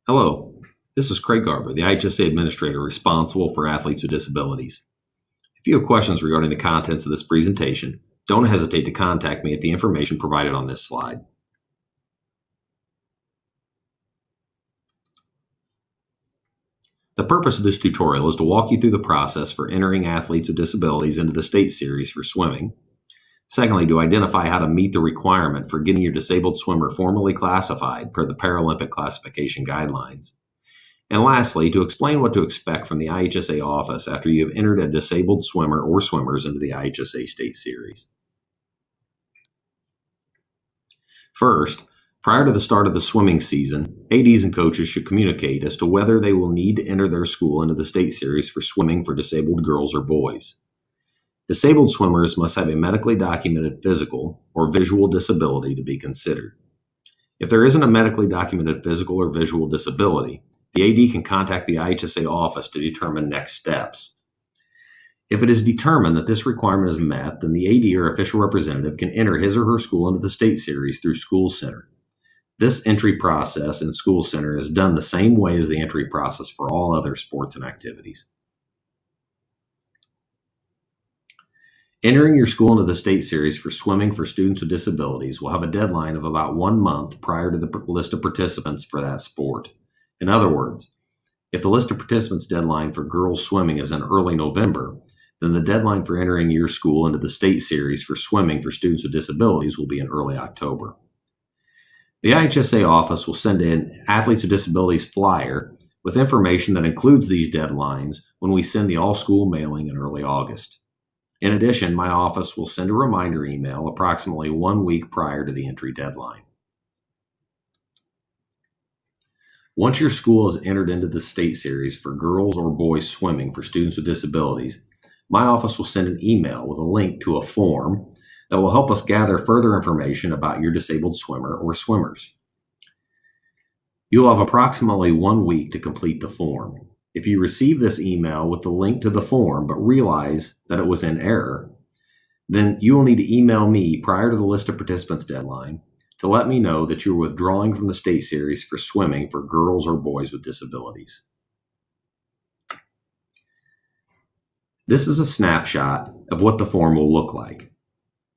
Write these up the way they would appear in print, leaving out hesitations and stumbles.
Hello, this is Craig Garber, the IHSA administrator responsible for athletes with disabilities. If you have questions regarding the contents of this presentation, don't hesitate to contact me at the information provided on this slide. The purpose of this tutorial is to walk you through the process for entering athletes with disabilities into the state series for swimming. Secondly, to identify how to meet the requirement for getting your disabled swimmer formally classified per the Paralympic classification guidelines. And lastly, to explain what to expect from the IHSA office after you have entered a disabled swimmer or swimmers into the IHSA state series. First, prior to the start of the swimming season, ADs and coaches should communicate as to whether they will need to enter their school into the state series for swimming for disabled girls or boys. Disabled swimmers must have a medically documented physical or visual disability to be considered. If there isn't a medically documented physical or visual disability, the AD can contact the IHSA office to determine next steps. If it is determined that this requirement is met, then the AD or official representative can enter his or her school into the state series through School Center. This entry process in School Center is done the same way as the entry process for all other sports and activities. Entering your school into the state series for swimming for students with disabilities will have a deadline of about 1 month prior to the list of participants for that sport. In other words, if the list of participants deadline for girls swimming is in early November, then the deadline for entering your school into the state series for swimming for students with disabilities will be in early October. The IHSA office will send in Athletes with Disabilities flyer with information that includes these deadlines when we send the all-school mailing in early August. In addition, my office will send a reminder email approximately 1 week prior to the entry deadline. Once your school has entered into the state series for girls or boys swimming for students with disabilities, my office will send an email with a link to a form that will help us gather further information about your disabled swimmer or swimmers. You'll have approximately 1 week to complete the form. If you receive this email with the link to the form but realize that it was in error, then you will need to email me prior to the list of participants deadline to let me know that you're withdrawing from the state series for swimming for girls or boys with disabilities. This is a snapshot of what the form will look like.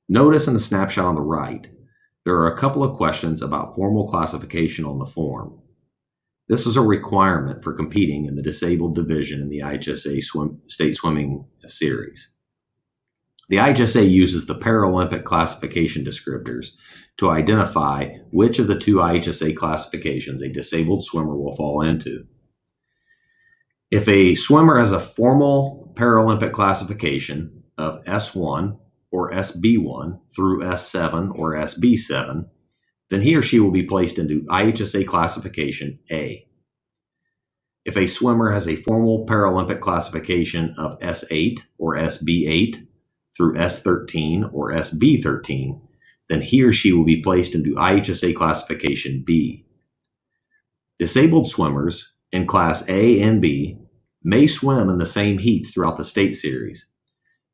Notice in the snapshot on the right, there are a couple of questions about formal classification on the form. This is a requirement for competing in the disabled division in the IHSA state swimming series. The IHSA uses the Paralympic classification descriptors to identify which of the 2 IHSA classifications a disabled swimmer will fall into. If a swimmer has a formal Paralympic classification of S1 or SB1 through S7 or SB7, then he or she will be placed into IHSA classification A. If a swimmer has a formal Paralympic classification of S8 or SB8 through S13 or SB13, then he or she will be placed into IHSA classification B. Disabled swimmers in Class A and B may swim in the same heats throughout the state series,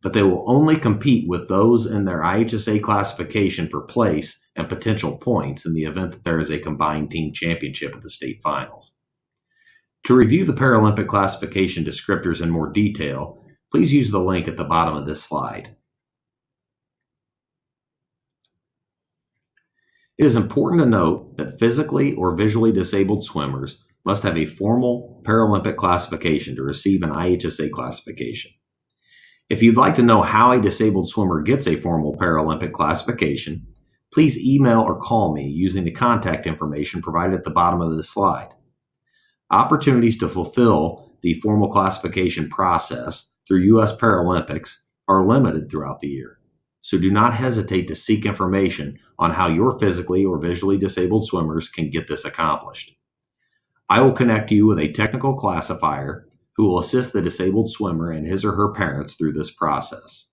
but they will only compete with those in their IHSA classification for place and potential points in the event that there is a combined team championship at the state finals. To review the Paralympic classification descriptors in more detail, please use the link at the bottom of this slide. It is important to note that physically or visually disabled swimmers must have a formal Paralympic classification to receive an IHSA classification. If you'd like to know how a disabled swimmer gets a formal Paralympic classification, please email or call me using the contact information provided at the bottom of this slide. Opportunities to fulfill the formal classification process through U.S. Paralympics are limited throughout the year, so do not hesitate to seek information on how your physically or visually disabled swimmers can get this accomplished. I will connect you with a technical classifier who will assist the disabled swimmer and his or her parents through this process.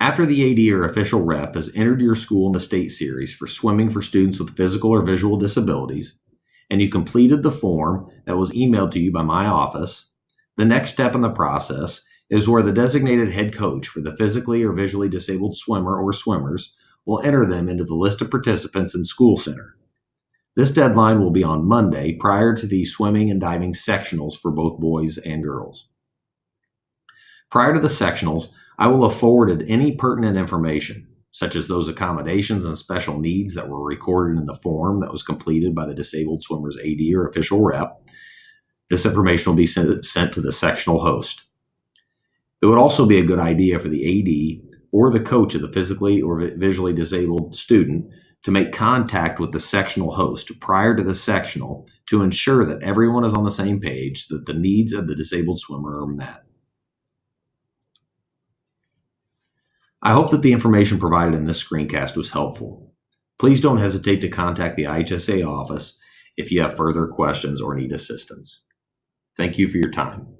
After the AD or official rep has entered your school in the state series for swimming for students with physical or visual disabilities, and you completed the form that was emailed to you by my office, the next step in the process is where the designated head coach for the physically or visually disabled swimmer or swimmers will enter them into the list of participants in School Center. This deadline will be on Monday prior to the swimming and diving sectionals for both boys and girls. Prior to the sectionals, I will have forwarded any pertinent information, such as those accommodations and special needs that were recorded in the form that was completed by the disabled swimmer's AD or official rep. This information will be sent to the sectional host. It would also be a good idea for the AD or the coach of the physically or visually disabled student to make contact with the sectional host prior to the sectional to ensure that everyone is on the same page, that the needs of the disabled swimmer are met. I hope that the information provided in this screencast was helpful. Please don't hesitate to contact the IHSA office if you have further questions or need assistance. Thank you for your time.